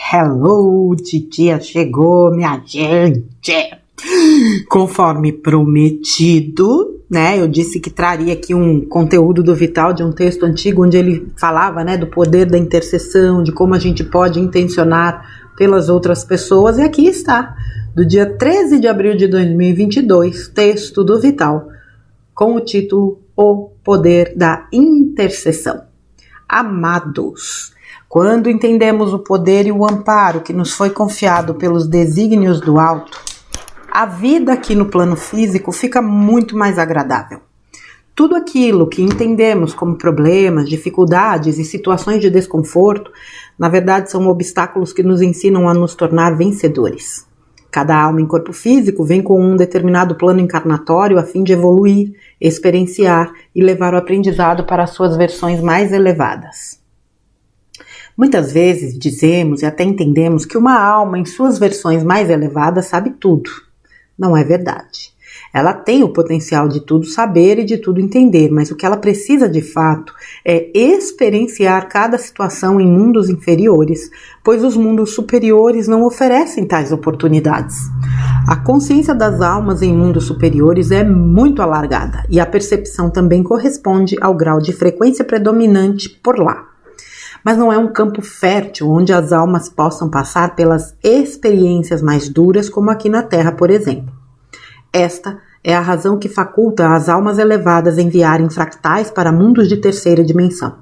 Hello, titia chegou, minha gente! Conforme prometido, né, eu disse que traria aqui um conteúdo do Vital de um texto antigo onde ele falava, né, do poder da intercessão, de como a gente pode intencionar pelas outras pessoas, e aqui está, do dia 13 de abril de 2022, texto do Vital, com o título O Poder da Intercessão. Amados, quando entendemos o poder e o amparo que nos foi confiado pelos desígnios do alto, a vida aqui no plano físico fica muito mais agradável. Tudo aquilo que entendemos como problemas, dificuldades e situações de desconforto, na verdade são obstáculos que nos ensinam a nos tornar vencedores. Cada alma em corpo físico vem com um determinado plano encarnatório a fim de evoluir, experienciar e levar o aprendizado para as suas versões mais elevadas. Muitas vezes dizemos e até entendemos que uma alma em suas versões mais elevadas sabe tudo. Não é verdade. Ela tem o potencial de tudo saber e de tudo entender, mas o que ela precisa de fato é experienciar cada situação em mundos inferiores, pois os mundos superiores não oferecem tais oportunidades. A consciência das almas em mundos superiores é muito alargada e a percepção também corresponde ao grau de frequência predominante por lá. Mas não é um campo fértil onde as almas possam passar pelas experiências mais duras, como aqui na Terra, por exemplo. Esta é a razão que faculta as almas elevadas enviarem fractais para mundos de terceira dimensão.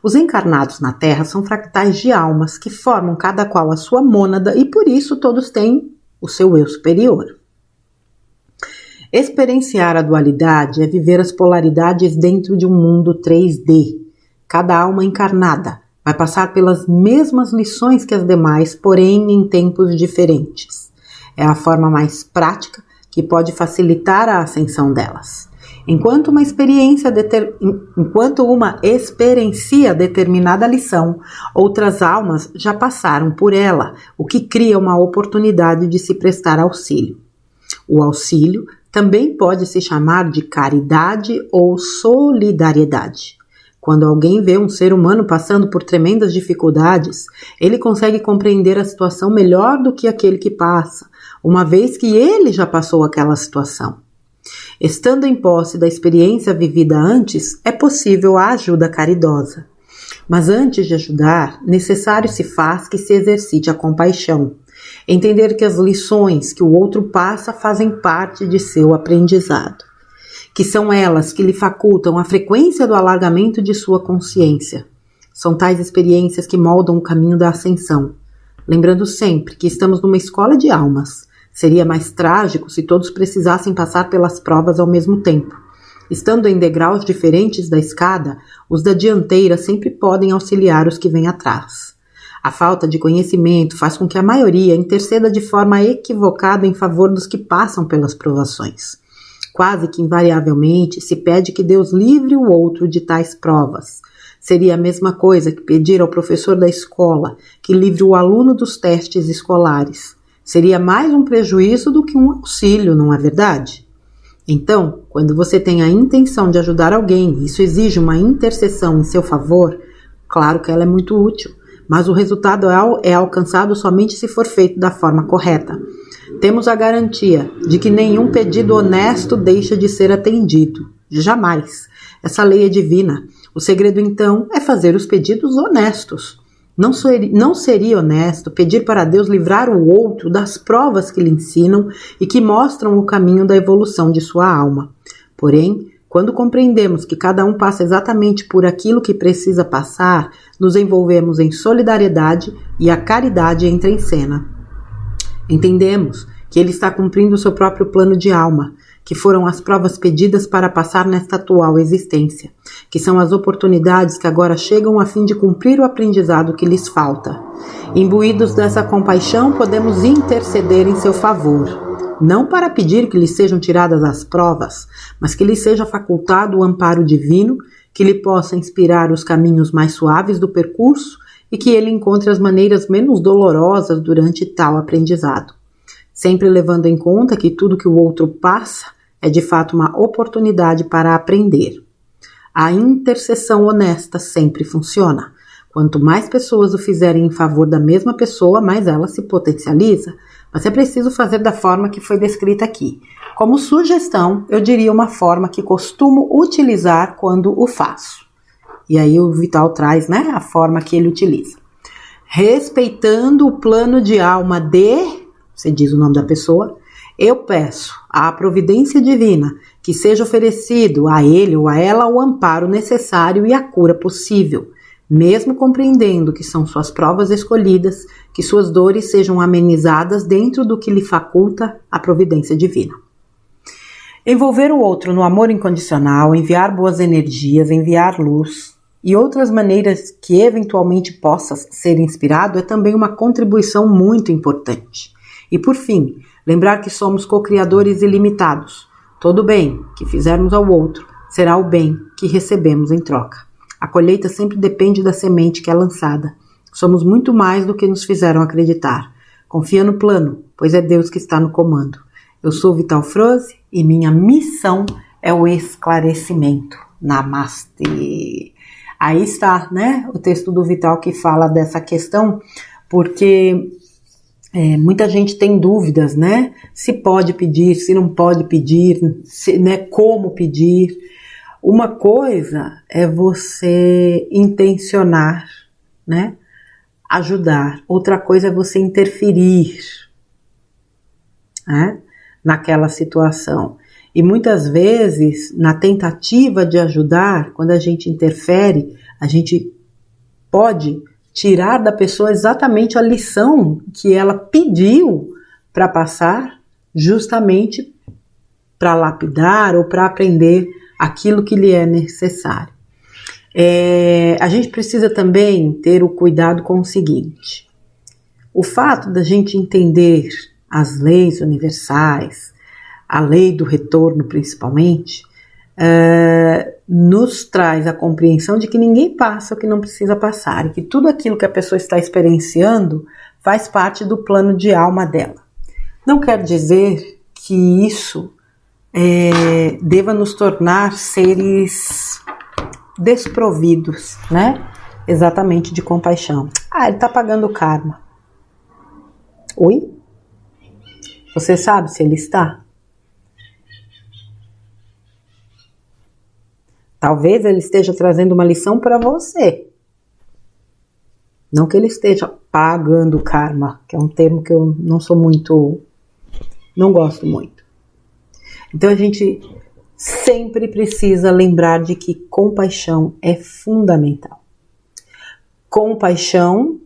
Os encarnados na Terra são fractais de almas que formam cada qual a sua mônada e por isso todos têm o seu eu superior. Experienciar a dualidade é viver as polaridades dentro de um mundo 3D. Cada alma encarnada vai passar pelas mesmas lições que as demais, porém em tempos diferentes. É a forma mais prática que pode facilitar a ascensão delas. Enquanto uma experiencia determinada lição, outras almas já passaram por ela, o que cria uma oportunidade de se prestar auxílio. O auxílio também pode se chamar de caridade ou solidariedade. Quando alguém vê um ser humano passando por tremendas dificuldades, ele consegue compreender a situação melhor do que aquele que passa, uma vez que ele já passou aquela situação. Estando em posse da experiência vivida antes, é possível a ajuda caridosa. Mas antes de ajudar, necessário se faz que se exercite a compaixão. Entender que as lições que o outro passa fazem parte de seu aprendizado, que são elas que lhe facultam a frequência do alargamento de sua consciência. São tais experiências que moldam o caminho da ascensão. Lembrando sempre que estamos numa escola de almas. Seria mais trágico se todos precisassem passar pelas provas ao mesmo tempo. Estando em degraus diferentes da escada, os da dianteira sempre podem auxiliar os que vêm atrás. A falta de conhecimento faz com que a maioria interceda de forma equivocada em favor dos que passam pelas provações. Quase que invariavelmente se pede que Deus livre o outro de tais provas. Seria a mesma coisa que pedir ao professor da escola que livre o aluno dos testes escolares. Seria mais um prejuízo do que um auxílio, não é verdade? Então, quando você tem a intenção de ajudar alguém e isso exige uma intercessão em seu favor, claro que ela é muito útil, mas o resultado é alcançado somente se for feito da forma correta. Temos a garantia de que nenhum pedido honesto deixa de ser atendido. Jamais. Essa lei é divina. O segredo, então, é fazer os pedidos honestos. Não seria honesto pedir para Deus livrar o outro das provas que lhe ensinam e que mostram o caminho da evolução de sua alma. Porém, quando compreendemos que cada um passa exatamente por aquilo que precisa passar, nos envolvemos em solidariedade e a caridade entra em cena. Entendemos que ele está cumprindo o seu próprio plano de alma, que foram as provas pedidas para passar nesta atual existência, que são as oportunidades que agora chegam a fim de cumprir o aprendizado que lhes falta. Imbuídos dessa compaixão, podemos interceder em seu favor, não para pedir que lhes sejam tiradas as provas, mas que lhes seja facultado o amparo divino, que lhe possa inspirar os caminhos mais suaves do percurso e que ele encontre as maneiras menos dolorosas durante tal aprendizado. Sempre levando em conta que tudo que o outro passa é de fato uma oportunidade para aprender. A intercessão honesta sempre funciona. Quanto mais pessoas o fizerem em favor da mesma pessoa, mais ela se potencializa. Mas é preciso fazer da forma que foi descrita aqui. Como sugestão, eu diria uma forma que costumo utilizar quando o faço. E aí o Vital traz, né, a forma que ele utiliza. Respeitando o plano de alma você diz o nome da pessoa, eu peço à providência divina que seja oferecido a ele ou a ela o amparo necessário e a cura possível, mesmo compreendendo que são suas provas escolhidas, que suas dores sejam amenizadas dentro do que lhe faculta a providência divina. Envolver o outro no amor incondicional, enviar boas energias, enviar luz e outras maneiras que eventualmente possas ser inspirado é também uma contribuição muito importante. E por fim, lembrar que somos co-criadores ilimitados. Todo bem que fizermos ao outro será o bem que recebemos em troca. A colheita sempre depende da semente que é lançada. Somos muito mais do que nos fizeram acreditar. Confia no plano, pois é Deus que está no comando. Eu sou Vital Froze e minha missão é o esclarecimento. Namastê. Aí está, né, o texto do Vital que fala dessa questão, porque muita gente tem dúvidas, né? Se pode pedir, se não pode pedir, né, como pedir. Uma coisa é você intencionar, né, ajudar. Outra coisa é você interferir, né, naquela situação. E muitas vezes, na tentativa de ajudar, quando a gente interfere, a gente pode tirar da pessoa exatamente a lição que ela pediu para passar, justamente para lapidar ou para aprender aquilo que lhe é necessário. A gente precisa também ter o cuidado com o seguinte: o fato da gente entender as leis universais, a lei do retorno principalmente, nos traz a compreensão de que ninguém passa o que não precisa passar e que tudo aquilo que a pessoa está experienciando faz parte do plano de alma dela. Não quer dizer que isso deva nos tornar seres desprovidos, né? Exatamente de compaixão. Ele está pagando karma. Oi? Você sabe se ele está? Talvez ele esteja trazendo uma lição para você. Não que ele esteja pagando karma, que é um termo que eu não gosto muito. Então a gente sempre precisa lembrar de que compaixão é fundamental. Compaixão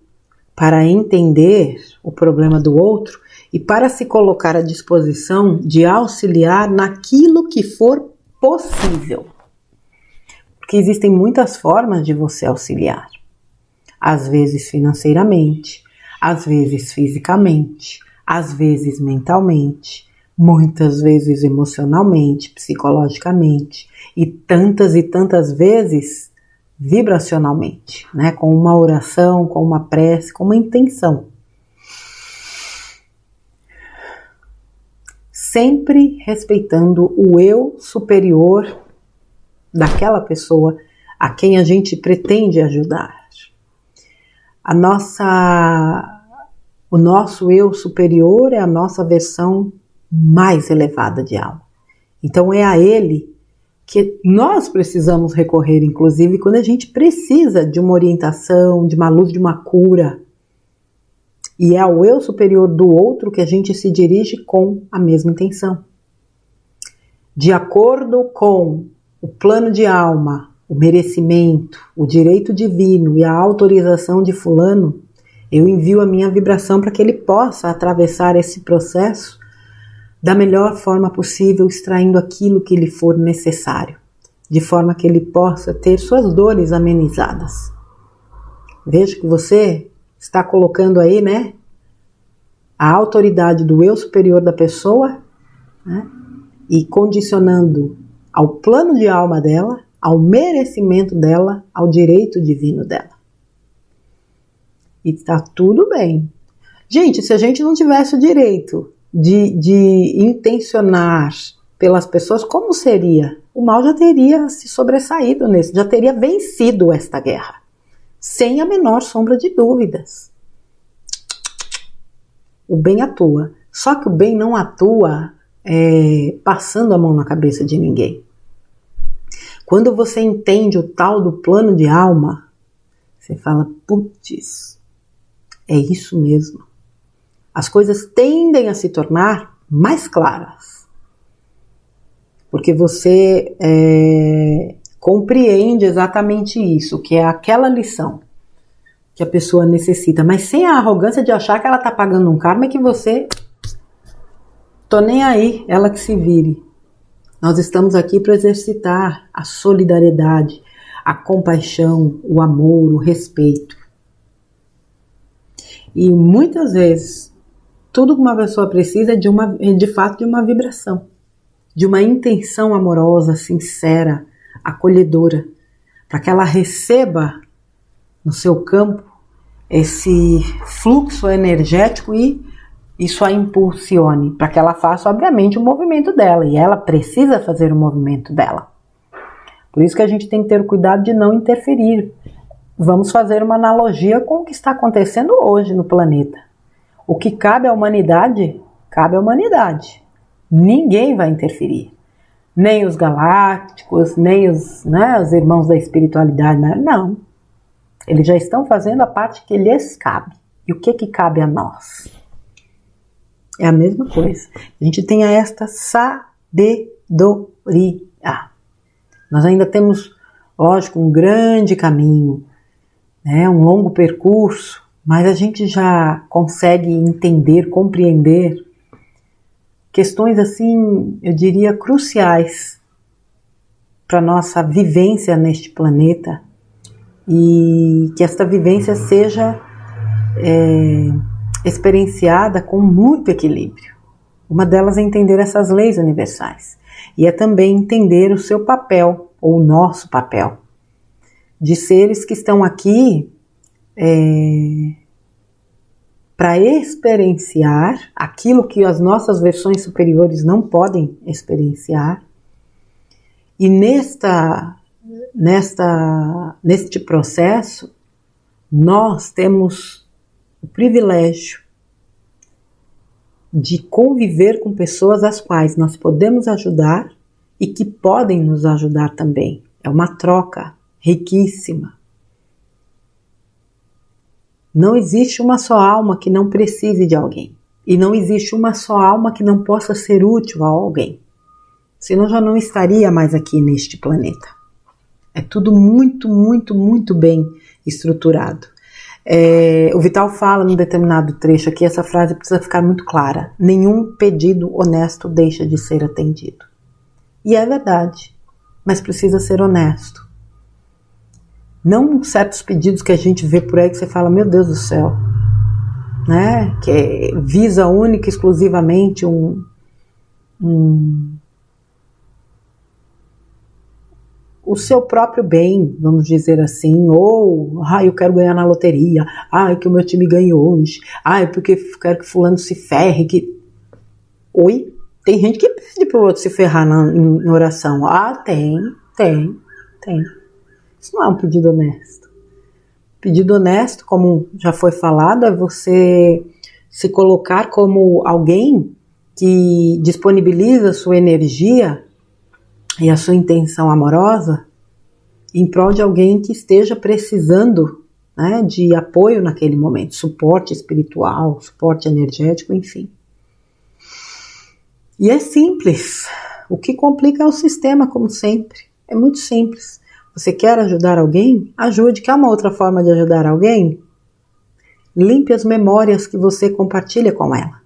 para entender o problema do outro e para se colocar à disposição de auxiliar naquilo que for possível. Porque existem muitas formas de você auxiliar. Às vezes financeiramente, às vezes fisicamente, às vezes mentalmente, muitas vezes emocionalmente, psicologicamente e tantas vezes vibracionalmente, né? Com uma oração, com uma prece, com uma intenção. Sempre respeitando o eu superior daquela pessoa a quem a gente pretende ajudar. O nosso eu superior é a nossa versão mais elevada de alma. Então é a ele que nós precisamos recorrer, inclusive quando a gente precisa de uma orientação, de uma luz, de uma cura. E é ao eu superior do outro que a gente se dirige com a mesma intenção. De acordo com o plano de alma, o merecimento, o direito divino e a autorização de fulano, eu envio a minha vibração para que ele possa atravessar esse processo da melhor forma possível, extraindo aquilo que lhe for necessário, de forma que ele possa ter suas dores amenizadas. Veja que você está colocando aí, né, a autoridade do eu superior da pessoa, né, e condicionando ao plano de alma dela, ao merecimento dela, ao direito divino dela. E está tudo bem. Gente, se a gente não tivesse o direito de intencionar pelas pessoas, como seria? O mal já teria se sobressaído nisso, já teria vencido esta guerra. sem a menor sombra de dúvidas. O bem atua, só que o bem não atua passando a mão na cabeça de ninguém. Quando você entende o tal do plano de alma, você fala, putz, é isso mesmo. As coisas tendem a se tornar mais claras. Porque você compreende exatamente isso, que é aquela lição que a pessoa necessita, mas sem a arrogância de achar que ela está pagando um karma e que você, tô nem aí, ela que se vire. Nós estamos aqui para exercitar a solidariedade, a compaixão, o amor, o respeito. E muitas vezes, tudo que uma pessoa precisa é de fato de uma vibração, de uma intenção amorosa, sincera, acolhedora, para que ela receba no seu campo esse fluxo energético e isso a impulsione, para que ela faça, obviamente, o movimento dela, e ela precisa fazer o movimento dela. Por isso que a gente tem que ter o cuidado de não interferir. Vamos fazer uma analogia com o que está acontecendo hoje no planeta. O que cabe à humanidade, cabe à humanidade. Ninguém vai interferir. Nem os galácticos, nem os irmãos da espiritualidade, não. Eles já estão fazendo a parte que lhes cabe. E o que cabe a nós? É a mesma coisa. A gente tem esta sabedoria. Nós ainda temos, lógico, um grande caminho, um longo percurso, mas a gente já consegue entender, compreender questões assim, eu diria, cruciais para a nossa vivência neste planeta e que esta vivência seja experienciada com muito equilíbrio. Uma delas é entender essas leis universais e é também entender o seu papel, ou o nosso papel, de seres que estão aqui para experienciar aquilo que as nossas versões superiores não podem experienciar. E neste processo, nós temos o privilégio de conviver com pessoas às quais nós podemos ajudar e que podem nos ajudar também. É uma troca riquíssima. Não existe uma só alma que não precise de alguém. E não existe uma só alma que não possa ser útil a alguém. Senão já não estaria mais aqui neste planeta. É tudo muito, muito, muito bem estruturado. O Vital fala num determinado trecho aqui, essa frase precisa ficar muito clara. Nenhum pedido honesto deixa de ser atendido. E é verdade, mas precisa ser honesto. Não certos pedidos que a gente vê por aí que você fala, meu Deus do céu, que visa única e exclusivamente o seu próprio bem, vamos dizer assim, ou eu quero ganhar na loteria, que o meu time ganhe hoje, porque eu quero que fulano se ferre, Oi? Tem gente que pede pro outro se ferrar em oração. Tem. Isso não é um pedido honesto. Pedido honesto, como já foi falado, é você se colocar como alguém que disponibiliza a sua energia e a sua intenção amorosa em prol de alguém que esteja precisando de apoio naquele momento, suporte espiritual, suporte energético, enfim. E é simples. O que complica é o sistema, como sempre. É muito simples. Você quer ajudar alguém? Ajude. Quer uma outra forma de ajudar alguém? Limpe as memórias que você compartilha com ela.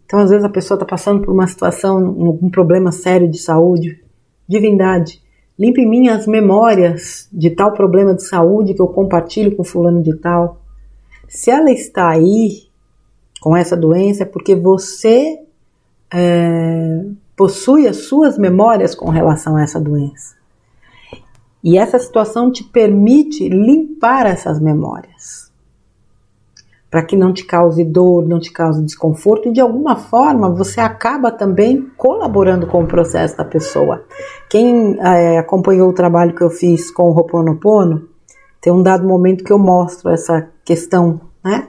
Então, às vezes a pessoa está passando por uma situação, um problema sério de saúde. Divindade, limpe em mim as memórias de tal problema de saúde que eu compartilho com fulano de tal. Se ela está aí com essa doença, é porque você possui as suas memórias com relação a essa doença. E essa situação te permite limpar essas memórias, para que não te cause dor, não te cause desconforto, e de alguma forma você acaba também colaborando com o processo da pessoa. Quem acompanhou o trabalho que eu fiz com o Ho'oponopono, Tem um dado momento que eu mostro essa questão, né,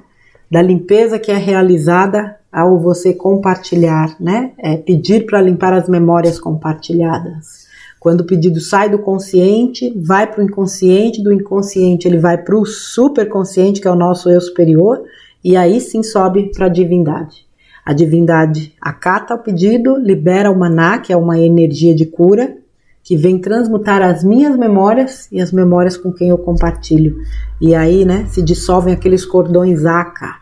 da limpeza que é realizada ao você compartilhar, né, pedir para limpar as memórias compartilhadas. Quando o pedido sai do consciente, vai para o inconsciente, do inconsciente ele vai para o superconsciente, que é o nosso eu superior, e aí sim sobe para a divindade. A divindade acata o pedido, libera o maná, que é uma energia de cura, que vem transmutar as minhas memórias e as memórias com quem eu compartilho. E aí, né, se dissolvem aqueles cordões Aka,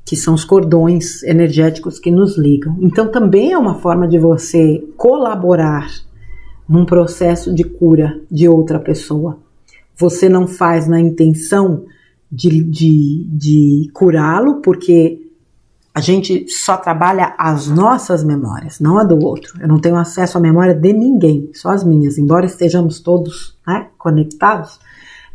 que são os cordões energéticos que nos ligam. Então também é uma forma de você colaborar num processo de cura de outra pessoa. Você não faz na intenção de curá-lo, porque a gente só trabalha as nossas memórias, não a do outro. Eu não tenho acesso à memória de ninguém, só as minhas. Embora estejamos todos, né, conectados,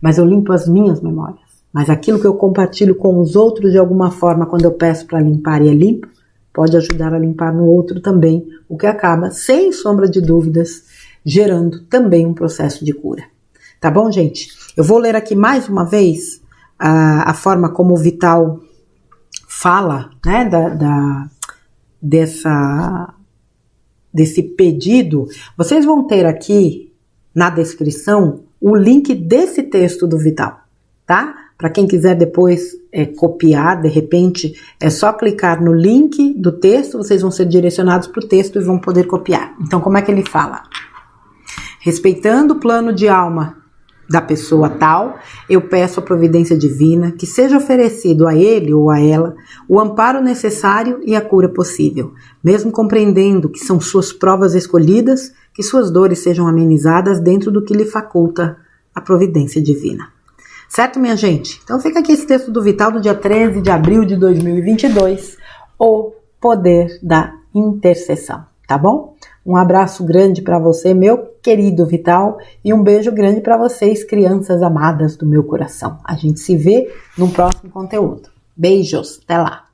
mas eu limpo as minhas memórias. Mas aquilo que eu compartilho com os outros de alguma forma, quando eu peço para limpar e é limpo, pode ajudar a limpar no outro também, o que acaba, sem sombra de dúvidas, gerando também um processo de cura. Tá bom, gente? Eu vou ler aqui mais uma vez a forma como o Vital fala, né, desse pedido. Vocês vão ter aqui na descrição o link desse texto do Vital, tá? Para quem quiser depois copiar, de repente, é só clicar no link do texto, vocês vão ser direcionados para o texto e vão poder copiar. Então, como é que ele fala? Respeitando o plano de alma da pessoa tal, eu peço a providência divina que seja oferecido a ele ou a ela o amparo necessário e a cura possível, mesmo compreendendo que são suas provas escolhidas, que suas dores sejam amenizadas dentro do que lhe faculta a providência divina. Certo, minha gente? Então fica aqui esse texto do Vital do dia 13 de abril de 2022, o poder da intercessão, tá bom? Um abraço grande para você, meu querido Vital, e um beijo grande para vocês, crianças amadas do meu coração. A gente se vê no próximo conteúdo. Beijos, até lá!